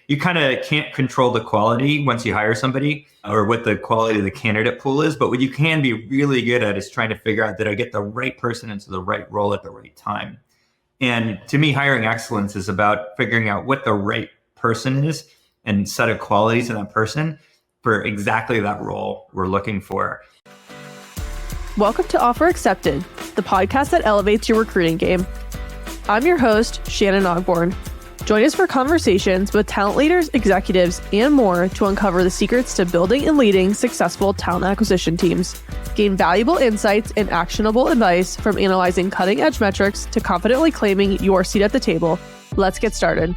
you kind of can't control the quality once you hire somebody or what the quality of the candidate pool is. But what you can be really good at is trying to figure out, did I get the right person into the right role at the right time? And to me, hiring excellence is about figuring out what the right person is and set of qualities in that person for exactly that role we're looking for. Welcome to Offer Accepted, the podcast that elevates your recruiting game. I'm your host, Shannon Ogborn. Join us for conversations with talent leaders, executives, and more to uncover the secrets to building and leading successful talent acquisition teams. Gain valuable insights and actionable advice from analyzing cutting-edge metrics to confidently claiming your seat at the table. Let's get started.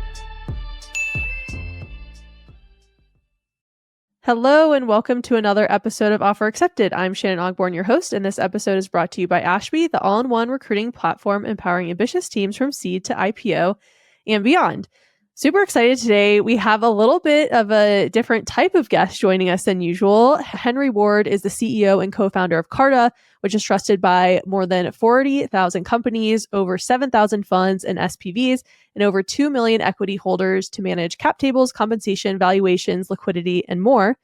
Hello and welcome to another episode of Offer Accepted. I'm Shannon Ogborn, your host, and this episode is brought to you by Ashby, the all-in-one recruiting platform empowering ambitious teams from seed to IPO and beyond. Super excited today. We have a little bit of a different type of guest joining us than usual. Henry Ward is the CEO and co-founder of Carta, which is trusted by more than 40,000 companies, over 7,000 funds and SPVs, and over 2 million equity holders to manage cap tables, compensation, valuations, liquidity, and more.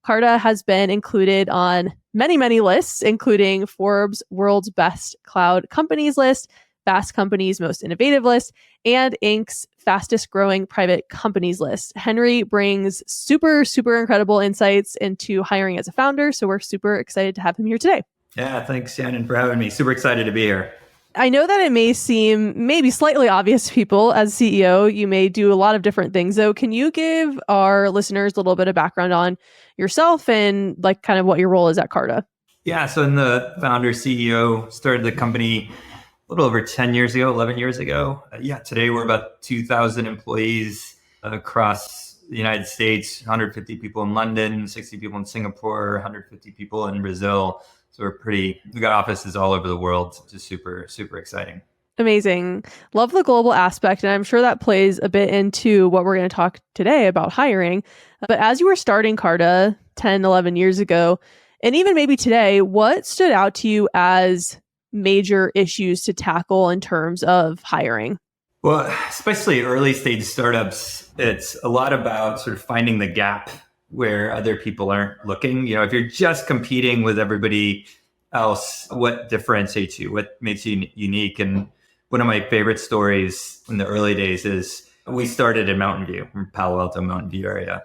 Carta has been included on many lists, including Forbes' World's Best Cloud Companies list, Fast Company's Most Innovative list, and Inc.'s Fastest Growing Private Companies list. Henry brings super incredible insights into hiring as a founder, so we're super excited to have him here today. Yeah, thanks, Shannon, for having me. Super excited to be here. I know that it may seem maybe slightly obvious to people as CEO, you may do a lot of different things though. Can you give our listeners a little bit of background on yourself and like kind of what your role is at Carta? Yeah, so I'm the founder, CEO, started the company a little over 10 years ago, 11 years ago. Today we're about 2,000 employees across the United States, 150 people in London, 60 people in Singapore, 150 people in Brazil. So we got offices all over the world, which is super exciting. Amazing. Love the global aspect. And I'm sure that plays a bit into what we're going to talk today about hiring. But as you were starting Carta 10, 11 years ago, and even maybe today, what stood out to you as major issues to tackle in terms of hiring? Well, especially early stage startups, it's a lot about sort of finding the gap where other people aren't looking. You know, if you're just competing with everybody else, what differentiates you? What makes you unique? And one of my favorite stories in the early days is we started in Mountain View, in Palo Alto, Mountain View area.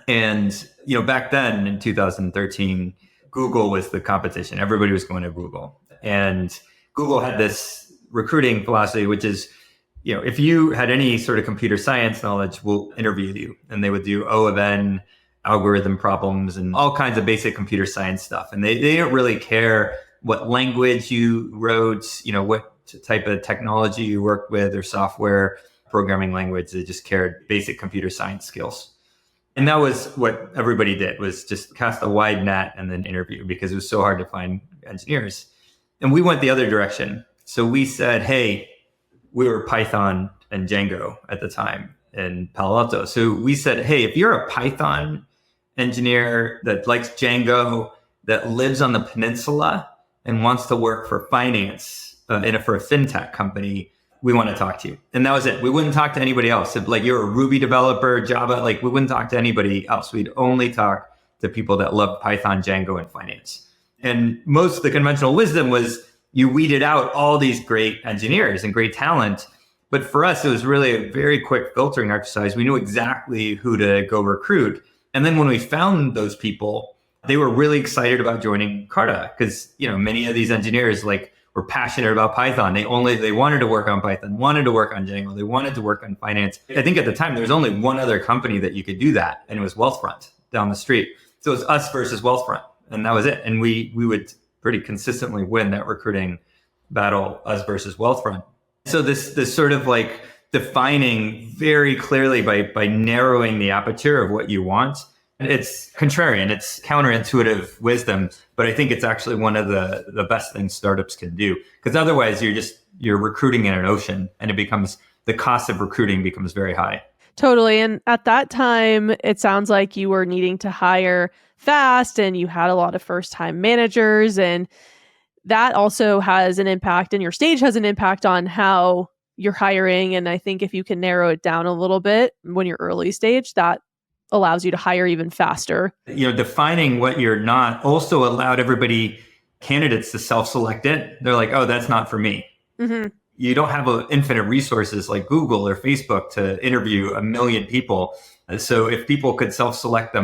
And, you know, back then in 2013, Google was the competition. Everybody was going to Google. And Google had this recruiting philosophy, which is, you know, if you had any sort of computer science knowledge, we'll interview you. And they would do O of N algorithm problems and all kinds of basic computer science stuff. And they didn't really care what language you wrote, you know, what type of technology you worked with or software programming language. They just cared basic computer science skills. And that was what everybody did, was just cast a wide net and then interview, because it was so hard to find engineers. And we went the other direction. So we said, hey, we were Python and Django at the time in Palo Alto. So we said, hey, if you're a Python engineer that likes Django, that lives on the peninsula and wants to work for finance for a fintech company, we want to talk to you. And that was it. We wouldn't talk to anybody else. If like you're a Ruby developer, Java, like we wouldn't talk to anybody else. We'd only talk to people that love Python, Django, and finance. And most of the conventional wisdom was you weeded out all these great engineers and great talent. But for us, it was really a very quick filtering exercise. We knew exactly who to go recruit. And then when we found those people, they were really excited about joining Carta because, you know, many of these engineers like were passionate about Python. They wanted to work on Python, wanted to work on Django. They wanted to work on finance. I think at the time, there was only one other company that you could do that. And it was Wealthfront down the street. So it was us versus Wealthfront. And that was it. And we would pretty consistently win that recruiting battle, us versus Wealthfront. So this sort of like defining very clearly by narrowing the aperture of what you want. It's contrarian, it's counterintuitive wisdom, but I think it's actually one of the best things startups can do, because otherwise you're recruiting in an ocean and the cost of recruiting becomes very high. Totally. And at that time, it sounds like you were needing to hire fast and you had a lot of first-time managers, and that also has an impact, and your stage has an impact on how you're hiring. And I think if you can narrow it down a little bit when you're early stage, that allows you to hire even faster. Defining what you're not also allowed candidates to self-select it. They're like, oh, that's not for me. Mm-hmm. You don't have infinite resources like Google or Facebook to interview a million people. So if people could self-select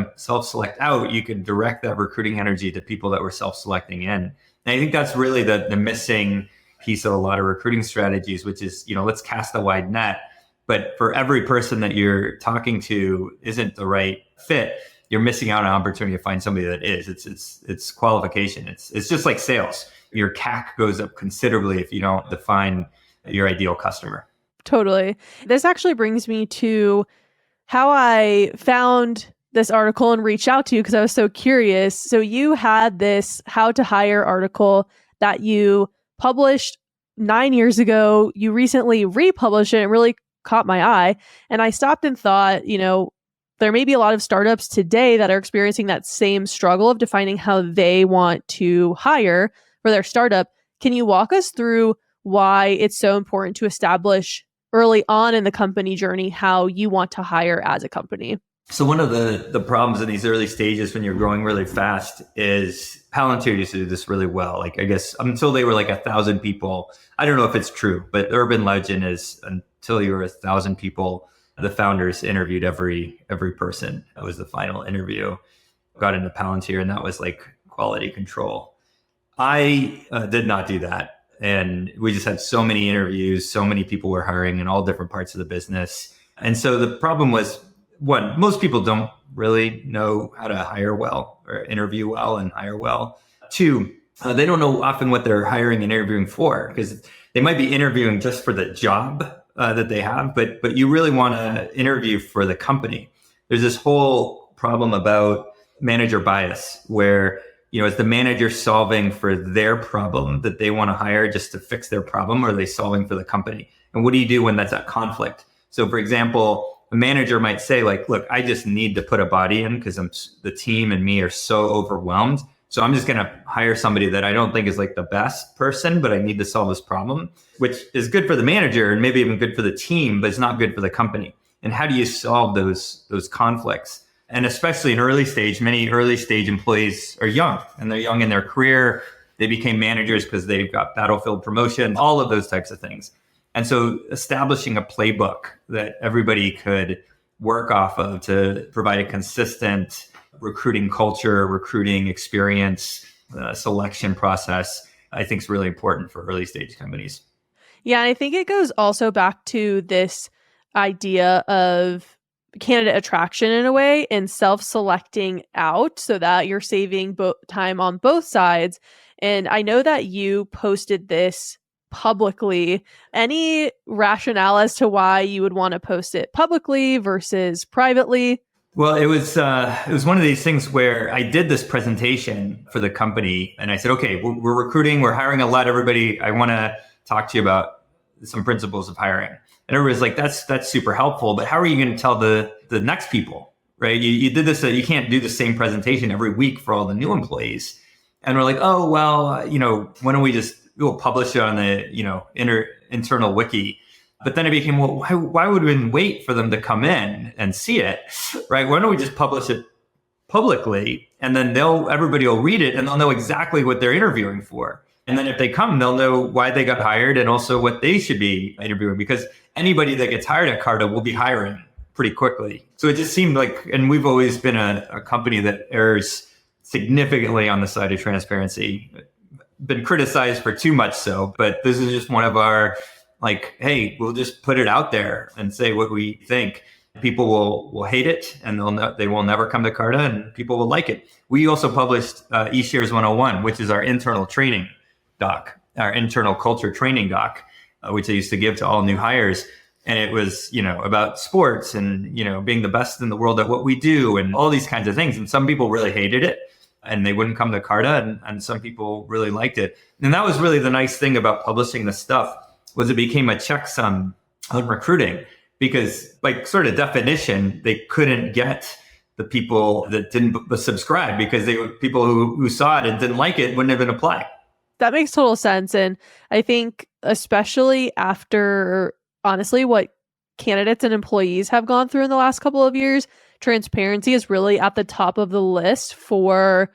out, you could direct that recruiting energy to people that were self-selecting in. And I think that's really the missing piece of a lot of recruiting strategies, which is, let's cast a wide net. But for every person that you're talking to isn't the right fit, you're missing out on an opportunity to find somebody that is. It's qualification. It's just like sales. Your CAC goes up considerably if you don't define your ideal customer. Totally. This actually brings me to how I found this article and reached out to you because I was so curious. So you had this How to Hire article that you published 9 years ago. You recently republished it and really caught my eye. And I stopped and thought, there may be a lot of startups today that are experiencing that same struggle of defining how they want to hire for their startup. Can you walk us through why it's so important to establish early on in the company journey how you want to hire as a company? So one of the problems in these early stages when you're growing really fast is Palantir used to do this really well. Like, I guess until they were like 1,000 people, I don't know if it's true, but the urban legend is until you were 1,000 people, the founders interviewed every person. That was the final interview. Got into Palantir, and that was like quality control. I did not do that. And we just had so many interviews, so many people were hiring in all different parts of the business. And so the problem was, one, most people don't really know how to hire well or interview well and hire well. Two, they don't know often what they're hiring and interviewing for, because they might be interviewing just for the job that they have, but you really want to interview for the company. There's this whole problem about manager bias where, is the manager solving for their problem that they want to hire just to fix their problem, or are they solving for the company? And what do you do when that's a conflict? So for example, a manager might say like, look, I just need to put a body in because the team and me are so overwhelmed. So I'm just going to hire somebody that I don't think is like the best person, but I need to solve this problem, which is good for the manager and maybe even good for the team, but it's not good for the company. And how do you solve those conflicts? And especially in early stage, many early stage employees are young, and they're young in their career. They became managers because they've got battlefield promotion, all of those types of things. And so establishing a playbook that everybody could work off of to provide a consistent recruiting culture, recruiting experience, selection process, I think is really important for early stage companies. Yeah, and I think it goes also back to this idea of candidate attraction in a way and self-selecting out so that you're saving time on both sides. And I know that you posted this publicly. Any rationale as to why you would want to post it publicly versus privately? Well, it was one of these things where I did this presentation for the company and I said, okay, we're recruiting, we're hiring a lot, everybody. I want to talk to you about some principles of hiring. And everybody's like, that's super helpful, but how are you going to tell the next people, right? You did this, you can't do the same presentation every week for all the new employees. And we're like, oh, well, why don't we'll publish it on the, internal wiki. But then it became, well, why would we wait for them to come in and see it, right? Why don't we just publish it publicly, and then everybody will read it and they'll know exactly what they're interviewing for. And then if they come, they'll know why they got hired and also what they should be interviewing, because anybody that gets hired at Carta will be hiring pretty quickly. So it just seemed like, and we've always been a company that errs significantly on the side of transparency, been criticized for too much so, but this is just one of our, like, hey, we'll just put it out there and say what we think. People will hate it and they will never come to Carta, and people will like it. We also published eShares 101, which is our internal training doc, our internal culture training doc, which I used to give to all new hires. And it was, about sports and, being the best in the world at what we do and all these kinds of things. And some people really hated it and they wouldn't come to Carta, and some people really liked it. And that was really the nice thing about publishing this stuff, was it became a checksum on recruiting, because by sort of definition, they couldn't get the people that didn't subscribe, because they were people who saw it and didn't like it wouldn't even apply. That makes total sense. And I think especially after honestly what candidates and employees have gone through in the last couple of years. Transparency is really at the top of the list for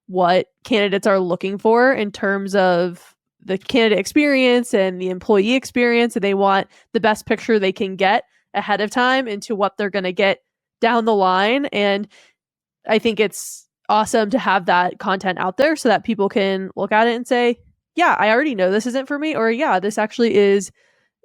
what candidates are looking for in terms of the candidate experience and the employee experience. And they want the best picture they can get ahead of time into what they're going to get down the line. And I think it's awesome to have that content out there so that people can look at it and say, yeah, I already know this isn't for me, or yeah, this actually is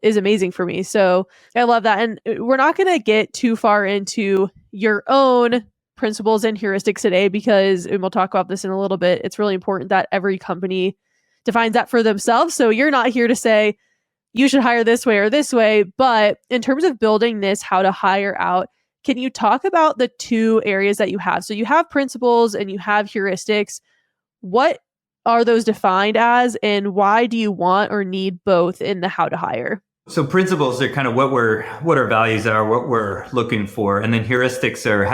amazing for me. So I love that. And we're not going to get too far into your own principles and heuristics today because, and we'll talk about this in a little bit, it's really important that every company defines that for themselves. So you're not here to say you should hire this way or this way, but in terms of building this how to hire out, can you talk about the two areas that you have? So you have principles and you have heuristics. What are those defined as, and why do you want or need both in the how to hire? So principles are kind of what our values are, what we're looking for. And then heuristics are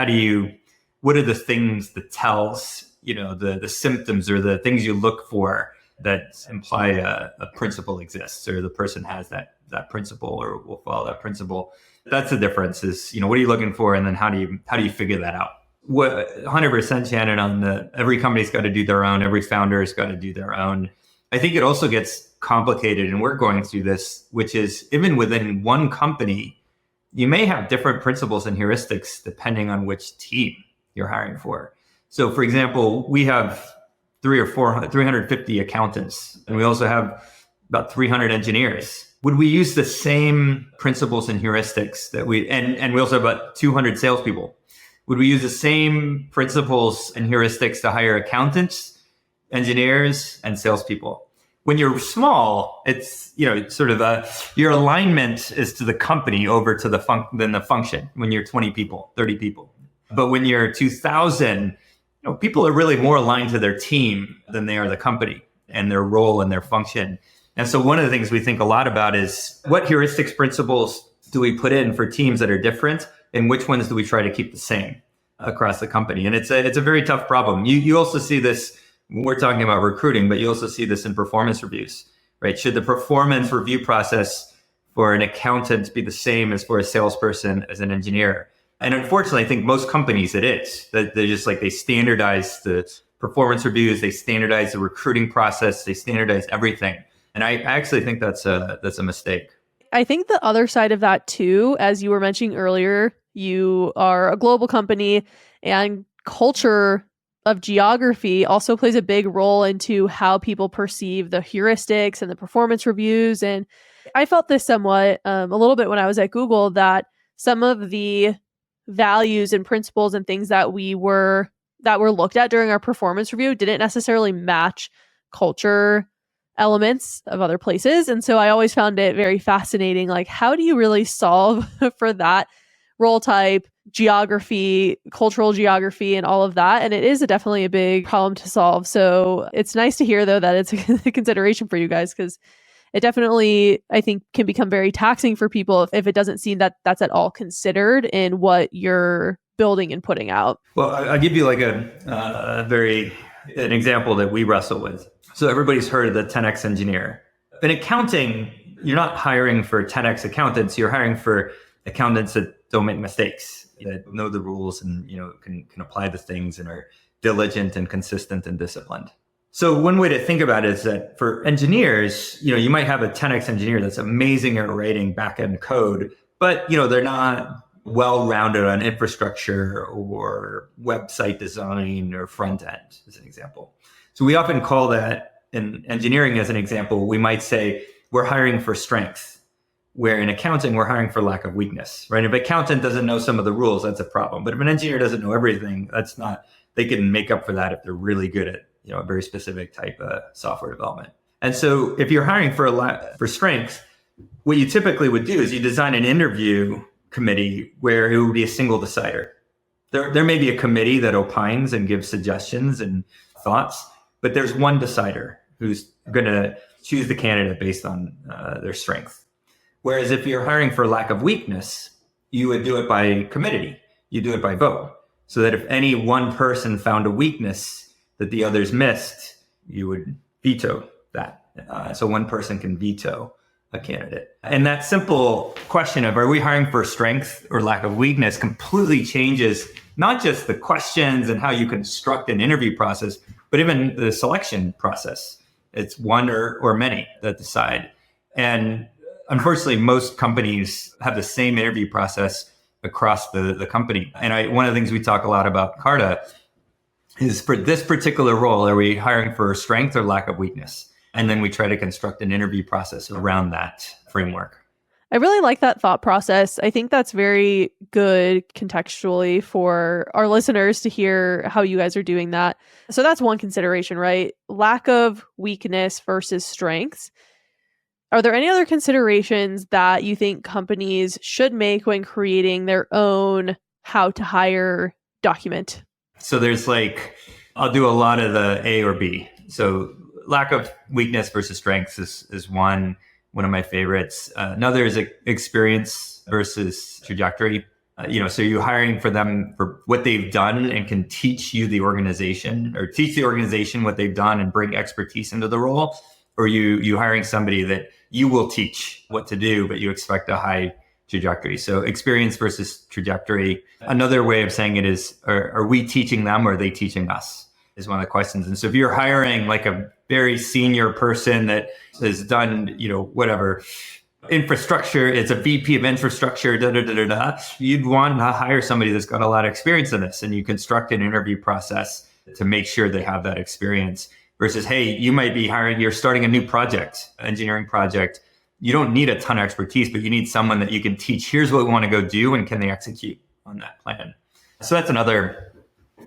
what are the things, the tells, the symptoms or the things you look for that imply a principle exists, or the person has that principle or will follow that principle. That's the difference is, what are you looking for? And then how do you figure that out? What 100% Shannon on every company's got to do their own, every founder's got to do their own. I think it also gets complicated, and we're going through this, which is even within one company, you may have different principles and heuristics depending on which team you're hiring for. So for example, we have 350 accountants, and we also have about 300 engineers. Would we use the same principles and heuristics and we also have about 200 salespeople? Would we use the same principles and heuristics to hire accountants, engineers, and salespeople? When you're small, it's sort of your alignment is to the company over to the function. When you're 20 people, 30 people, but when you're 2,000, people are really more aligned to their team than they are the company and their role and their function. And so one of the things we think a lot about is what heuristics principles do we put in for teams that are different, and which ones do we try to keep the same across the company? And it's a very tough problem. You also see this. We're talking about recruiting, but you also see this in performance reviews, right? Should the performance review process for an accountant be the same as for a salesperson, as an engineer? And unfortunately, I think most companies it is. That they standardize the performance reviews, they standardize the recruiting process, they standardize everything. And I actually think that's a mistake. I think the other side of that too, as you were mentioning earlier, you are a global company, and culture of geography also plays a big role into how people perceive the heuristics and the performance reviews. And I felt this somewhat a little bit when I was at Google, that some of the values and principles and things that were looked at during our performance review didn't necessarily match culture elements of other places. And so I always found it very fascinating, like, how do you really solve for that role type, geography, cultural geography, and all of that? And it is definitely a big problem to solve. So it's nice to hear, though, that it's a consideration for you guys, because it definitely, I think, can become very taxing for people if it doesn't seem that that's at all considered in what you're building and putting out. Well, I'll give you like an example that we wrestle with. So everybody's heard of the 10X engineer. In accounting, you're not hiring for 10X accountants. You're hiring for accountants that don't make mistakes, that know the rules and can apply the things and are diligent and consistent and disciplined. So one way to think about it is that for engineers, you might have a 10X engineer that's amazing at writing back-end code, but they're not well-rounded on infrastructure or website design or front end, as an example. So we often call that, in engineering as an example, we might say we're hiring for strength, where in accounting, we're hiring for lack of weakness, right? If an accountant doesn't know some of the rules, that's a problem. But if an engineer doesn't know everything, they can make up for that if they're really good at, a very specific type of software development. And so if you're hiring for strengths, what you typically would do is you design an interview committee where it would be a single decider. There may be a committee that opines and gives suggestions and thoughts, but there's one decider who's going to choose the candidate based on their strength. Whereas if you're hiring for lack of weakness, you would do it by committee. You do it by vote. So that if any one person found a weakness that the others missed, you would veto that. So one person can veto a candidate. And that simple question of are we hiring for strength or lack of weakness completely changes not just the questions and how you construct an interview process, but even the selection process. It's one or many that decide. And unfortunately, most companies have the same interview process across the company. And one of the things we talk a lot about Carta is for this particular role, are we hiring for strength or lack of weakness? And then we try to construct an interview process around that framework. I really like that thought process. I think that's very good contextually for our listeners to hear how you guys are doing that. So that's one consideration, right? Lack of weakness versus strengths. Are there any other considerations that you think companies should make when creating their own how to hire document? So there's I'll do a lot of the A or B. So lack of weakness versus strengths is one of my favorites. Another is experience versus trajectory. So you're hiring for them for what they've done and can teach you the organization or teach the organization what they've done and bring expertise into the role, or you hiring somebody that you will teach what to do, but you expect a high trajectory. So experience versus trajectory. Another way of saying it is, are we teaching them or are they teaching us? Is one of the questions. And so if you're hiring a very senior person that has done, whatever, infrastructure, it's a VP of infrastructure, you'd want to hire somebody that's got a lot of experience in this, and you construct an interview process to make sure they have that experience versus, hey, you might be hiring, you're starting a new project, engineering project. You don't need a ton of expertise, but you need someone that you can teach, here's what we want to go do, and can they execute on that plan? So that's another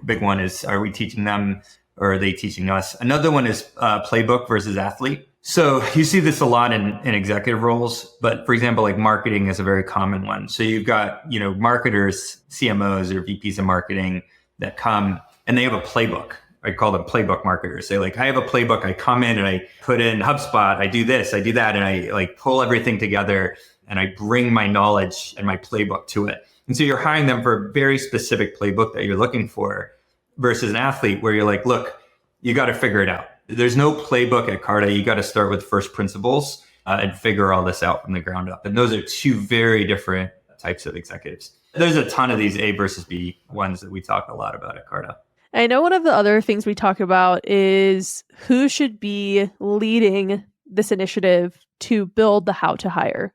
big one is, are we teaching them or are they teaching us? Another one is playbook versus athlete. So you see this a lot in executive roles, but for example, marketing is a very common one. So you've got, marketers, CMOs or VPs of marketing that come and they have a playbook. I call them playbook marketers. They I have a playbook. I come in and I put in HubSpot. I do this, I do that. And I pull everything together and I bring my knowledge and my playbook to it. And so you're hiring them for a very specific playbook that you're looking for versus an athlete where you're look, you got to figure it out. There's no playbook at Carta. You got to start with first principles and figure all this out from the ground up. And those are two very different types of executives. There's a ton of these A versus B ones that we talk a lot about at Carta. I know one of the other things we talk about is who should be leading this initiative to build the how to hire.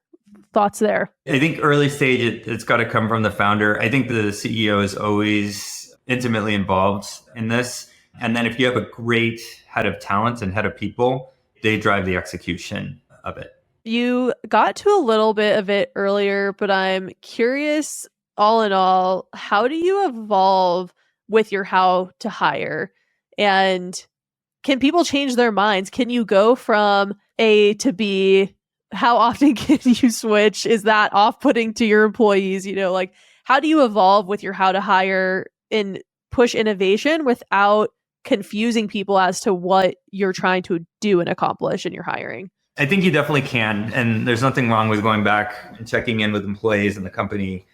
Thoughts there? I think early stage, it's got to come from the founder. I think the CEO is always intimately involved in this. And then if you have a great head of talent and head of people, they drive the execution of it. You got to a little bit of it earlier, but I'm curious, all in all, how do you evolve with your how to hire? And can people change their minds? Can you go from A to B? How often can you switch? Is that off-putting to your employees? How do you evolve with your how to hire and push innovation without confusing people as to what you're trying to do and accomplish in your hiring? I think you definitely can. And there's nothing wrong with going back and checking in with employees in the company,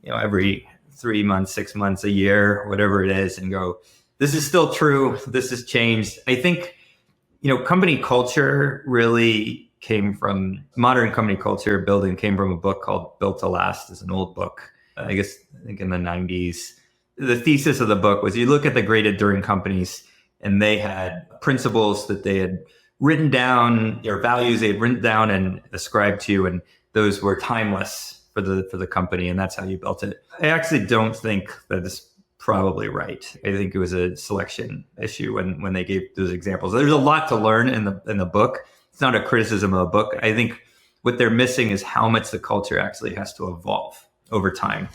every 3 months, 6 months, a year, whatever it is, and go, this is still true. This has changed. I think, company culture really modern company culture building came from a book called Built to Last. It's an old book, I think in the 90s. The thesis of the book was you look at the great enduring companies and they had principles that they had written down, or values they had written down and ascribed to, and those were timeless for the company, and that's how you built it. I actually don't think that is probably right. I think it was a selection issue when they gave those examples. There's a lot to learn in the book. It's not a criticism of the book. I think what they're missing is how much the culture actually has to evolve over time.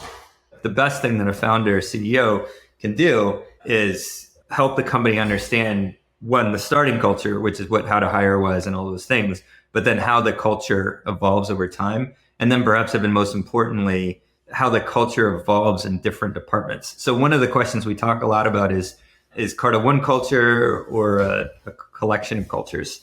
The best thing that a founder or CEO can do is help the company understand, one, the starting culture, which is what how to hire was and all those things, but then how the culture evolves over time. And then perhaps even most importantly, how the culture evolves in different departments. So one of the questions we talk a lot about is Carta one culture or a collection of cultures?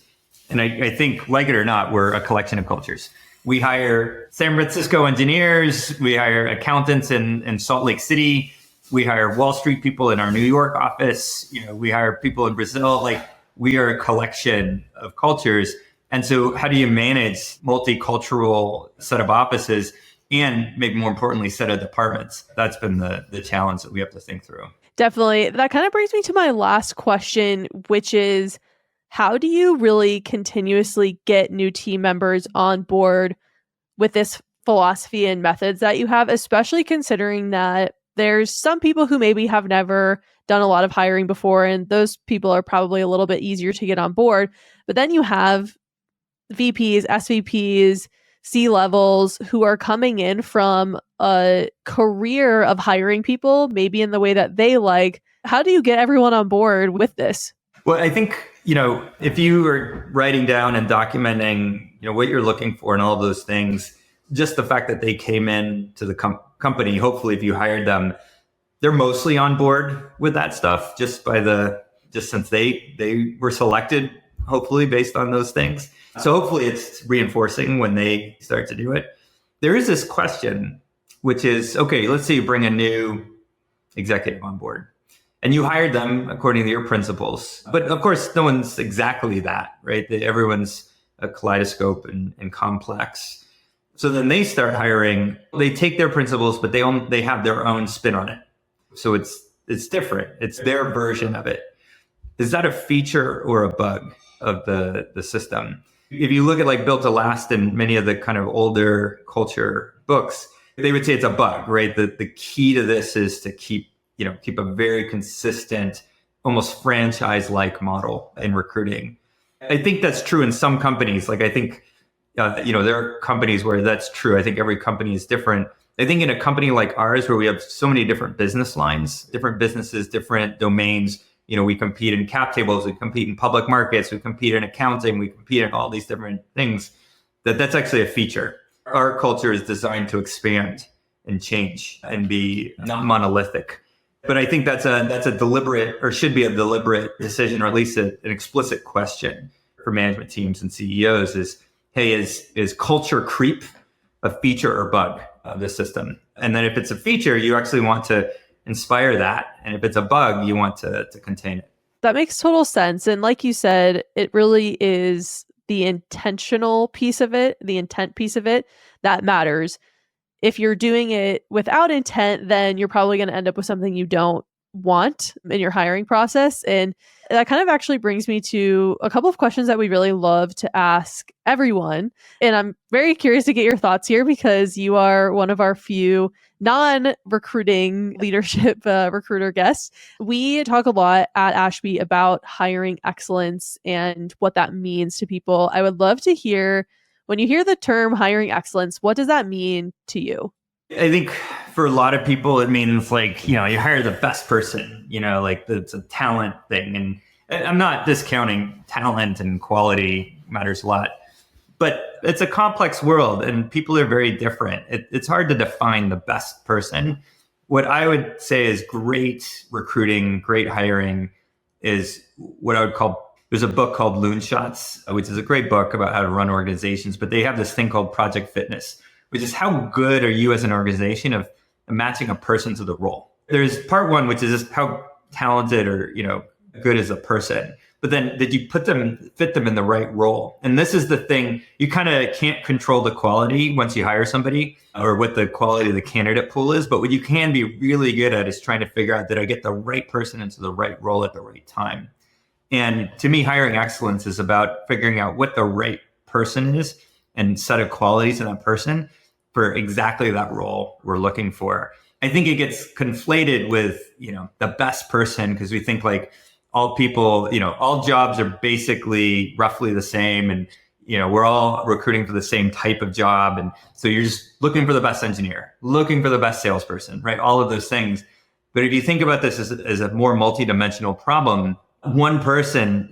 And I think, like it or not, we're a collection of cultures. We hire San Francisco engineers. We hire accountants in Salt Lake City. We hire Wall Street people in our New York office. We hire people in Brazil. We are a collection of cultures. And so how do you manage multicultural set of offices and maybe more importantly, set of departments? That's been the challenge that we have to think through. Definitely. That kind of brings me to my last question, which is how do you really continuously get new team members on board with this philosophy and methods that you have, especially considering that there's some people who maybe have never done a lot of hiring before, and those people are probably a little bit easier to get on board. But then you have VPs, SVPs, C levels who are coming in from a career of hiring people, maybe in the way that they like. How do you get everyone on board with this? Well, I think, if you are writing down and documenting, what you're looking for and all of those things, just the fact that they came in to the company, hopefully if you hired them, they're mostly on board with that stuff just since they were selected, hopefully based on those things. So hopefully it's reinforcing when they start to do it. There is this question, which is, okay, let's say you bring a new executive on board and you hired them according to your principles. But of course, no one's exactly that, right? Everyone's a kaleidoscope and complex. So then they start hiring, they take their principles, but they have their own spin on it. So it's different. It's their version of it. Is that a feature or a bug of the system? If you look at like Built to Last and many of the kind of older culture books, they would say it's a bug, right? The key to this is to keep a very consistent, almost franchise-like model in recruiting. I think that's true in some companies. Like I think, there are companies where that's true. I think every company is different. I think in a company like ours, where we have so many different business lines, different businesses, different domains, we compete in cap tables, we compete in public markets, we compete in accounting, we compete in all these different things, that's actually a feature. Our culture is designed to expand and change and be not monolithic. But I think that's a deliberate, or should be a deliberate decision, or at least an explicit question for management teams and CEOs is, hey, is culture creep a feature or bug of the system? And then if it's a feature, you actually want to inspire that. And if it's a bug, you want to contain it. That makes total sense. And like you said, it really is the intentional piece of it, the intent piece of it that matters. If you're doing it without intent, then you're probably going to end up with something you don't want in your hiring process. And that kind of actually brings me to a couple of questions that we really love to ask everyone. And I'm very curious to get your thoughts here because you are one of our few non-recruiting leadership recruiter guests. We talk a lot at Ashby about hiring excellence and what that means to people. I would love to hear, when you hear the term hiring excellence, what does that mean to you? I think for a lot of people, it means like, you hire the best person, like it's a talent thing. And I'm not discounting talent, and quality matters a lot, but it's a complex world and people are very different. It's hard to define the best person. What I would say is great recruiting, great hiring is what I would call, there's a book called Loon Shots, which is a great book about how to run organizations, but they have this thing called Project Fitness, which is how good are you as an organization of matching a person to the role. There's part one, which is just how talented or, good is a person, but then did you fit them in the right role? And this is the thing, you kind of can't control the quality once you hire somebody or what the quality of the candidate pool is. But what you can be really good at is trying to figure out, did I get the right person into the right role at the right time? And to me, hiring excellence is about figuring out what the right person is and set of qualities in that person for exactly that role we're looking for. I think it gets conflated with, the best person, because we think like all people, all jobs are basically roughly the same. And, we're all recruiting for the same type of job. And so you're just looking for the best engineer, looking for the best salesperson, right? All of those things. But if you think about this as a more multidimensional problem, one person,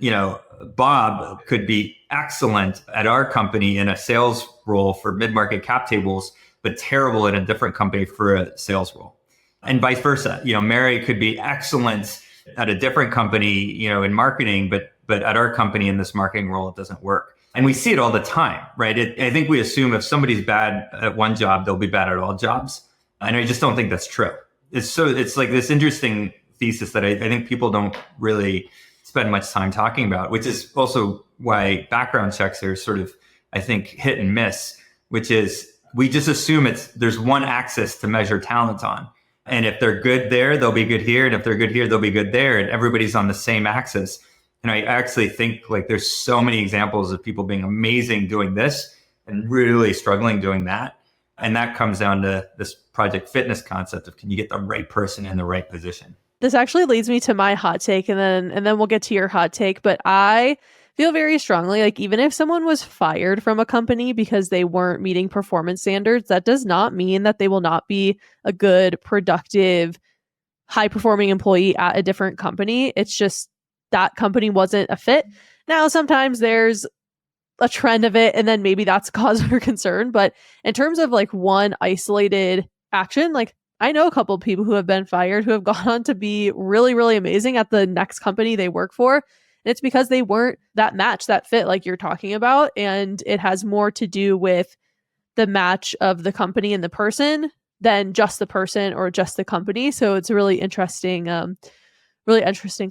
Bob could be excellent at our company in a sales role for mid-market cap tables, but terrible in a different company for a sales role. And vice versa. Mary could be excellent at a different company, in marketing, but at our company in this marketing role, it doesn't work. And we see it all the time, right? I think we assume if somebody's bad at one job, they'll be bad at all jobs. And I just don't think that's true. It's like this interesting thesis that I think people don't really spend much time talking about, which is also why background checks are sort of, I think, hit and miss, which is we just assume there's one axis to measure talent on. And if they're good there, they'll be good here. And if they're good here, they'll be good there. And everybody's on the same axis. And I actually think like there's so many examples of people being amazing doing this and really struggling doing that. And that comes down to this project fitness concept of, can you get the right person in the right position? This actually leads me to my hot take, and then we'll get to your hot take. But I feel very strongly, like, even if someone was fired from a company because they weren't meeting performance standards, that does not mean that they will not be a good, productive, high-performing employee at a different company. It's just that company wasn't a fit. Now, sometimes there's a trend of it, and then maybe that's cause for concern. But in terms of like one isolated action, like, I know a couple of people who have been fired who have gone on to be really, really amazing at the next company they work for. And it's because they weren't that match, that fit like you're talking about. And it has more to do with the match of the company and the person than just the person or just the company. So it's a really interesting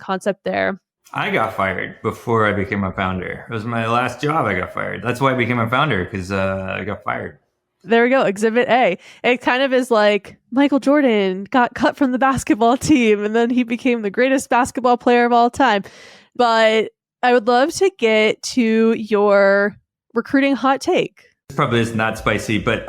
concept there. I got fired before I became a founder. It was my last job. I got fired. That's why I became a founder, because I got fired. There we go. Exhibit A. It kind of is like Michael Jordan got cut from the basketball team and then he became the greatest basketball player of all time. But I would love to get to your recruiting hot take. This probably isn't that spicy, but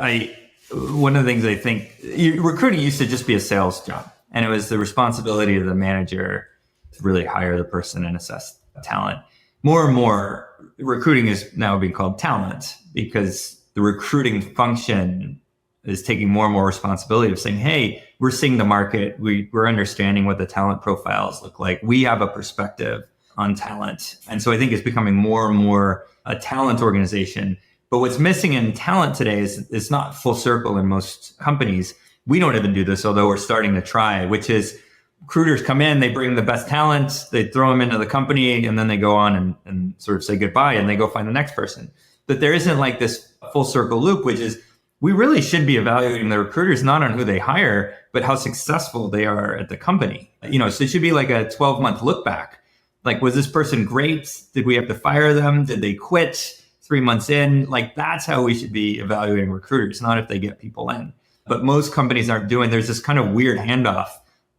one of the things I think, recruiting used to just be a sales job. And it was the responsibility of the manager to really hire the person and assess talent. More and more, recruiting is now being called talent, because the recruiting function is taking more and more responsibility of saying, hey, we're seeing the market. We're understanding what the talent profiles look like. We have a perspective on talent. And so I think it's becoming more and more a talent organization. But what's missing in talent today is it's not full circle in most companies. We don't even do this, although we're starting to try, which is recruiters come in, they bring the best talents, they throw them into the company, and then they go on and sort of say goodbye and they go find the next person. But there isn't like this full circle loop, which is we really should be evaluating the recruiters not on who they hire, but how successful they are at the company. So it should be like a 12-month look back. Like, was this person great? Did we have to fire them? Did they quit 3 months in? Like, that's how we should be evaluating recruiters, not if they get people in. But most companies aren't doing. There's this kind of weird handoff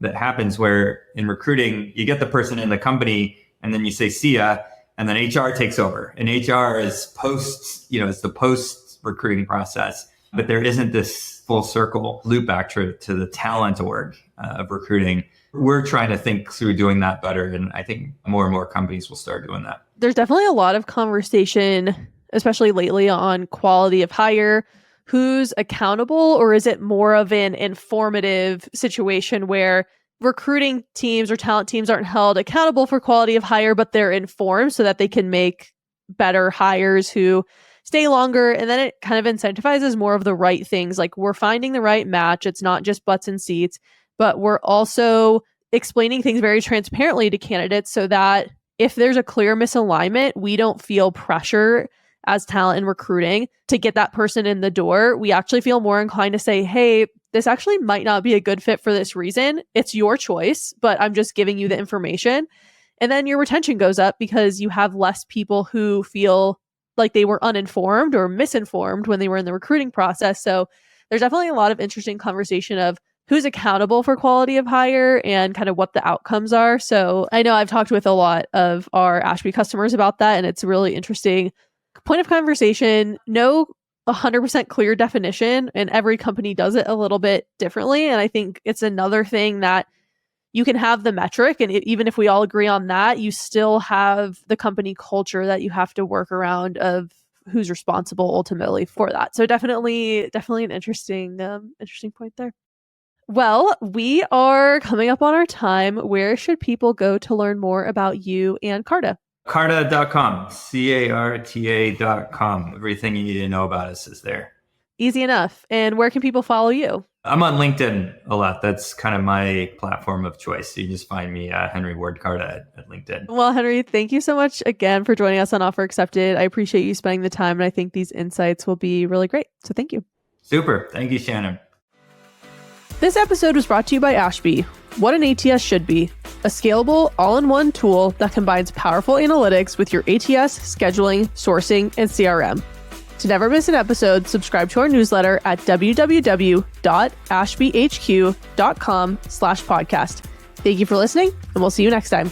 that happens where in recruiting, you get the person in the company and then you say, see ya. And then HR takes over, and HR is it's the post recruiting process, but there isn't this full circle loop back to the talent org of recruiting. We're trying to think through doing that better. And I think more and more companies will start doing that. There's definitely a lot of conversation, especially lately, on quality of hire. Who's accountable, or is it more of an informative situation where recruiting teams or talent teams aren't held accountable for quality of hire, but they're informed so that they can make better hires who stay longer? And then it kind of incentivizes more of the right things. Like, we're finding the right match. It's not just butts and seats, but we're also explaining things very transparently to candidates so that if there's a clear misalignment, we don't feel pressure as talent and recruiting to get that person in the door. We actually feel more inclined to say, hey, this actually might not be a good fit for this reason. It's your choice, but I'm just giving you the information. And then your retention goes up because you have less people who feel like they were uninformed or misinformed when they were in the recruiting process. So there's definitely a lot of interesting conversation of who's accountable for quality of hire and kind of what the outcomes are. So I know I've talked with a lot of our Ashby customers about that, and it's a really interesting point of conversation. No 100% clear definition, and every company does it a little bit differently. And I think it's another thing that you can have the metric, and even if we all agree on that, you still have the company culture that you have to work around of who's responsible ultimately for that. So definitely an interesting point there. Well, we are coming up on our time. Where should people go to learn more about you and Carta? Carta.com, CARTA.com. Everything you need to know about us is there. Easy enough. And where can people follow you? I'm on LinkedIn a lot. That's kind of my platform of choice. You just find me Henry Ward Carta at LinkedIn. Well, Henry, thank you so much again for joining us on Offer Accepted. I appreciate you spending the time, and I think these insights will be really great. So thank you. Super. Thank you, Shannon. This episode was brought to you by Ashby. What an ATS should be. a scalable, all-in-one tool that combines powerful analytics with your ATS, scheduling, sourcing, and CRM. To never miss an episode, subscribe to our newsletter at www.ashbyhq.com/podcast. Thank you for listening, and we'll see you next time.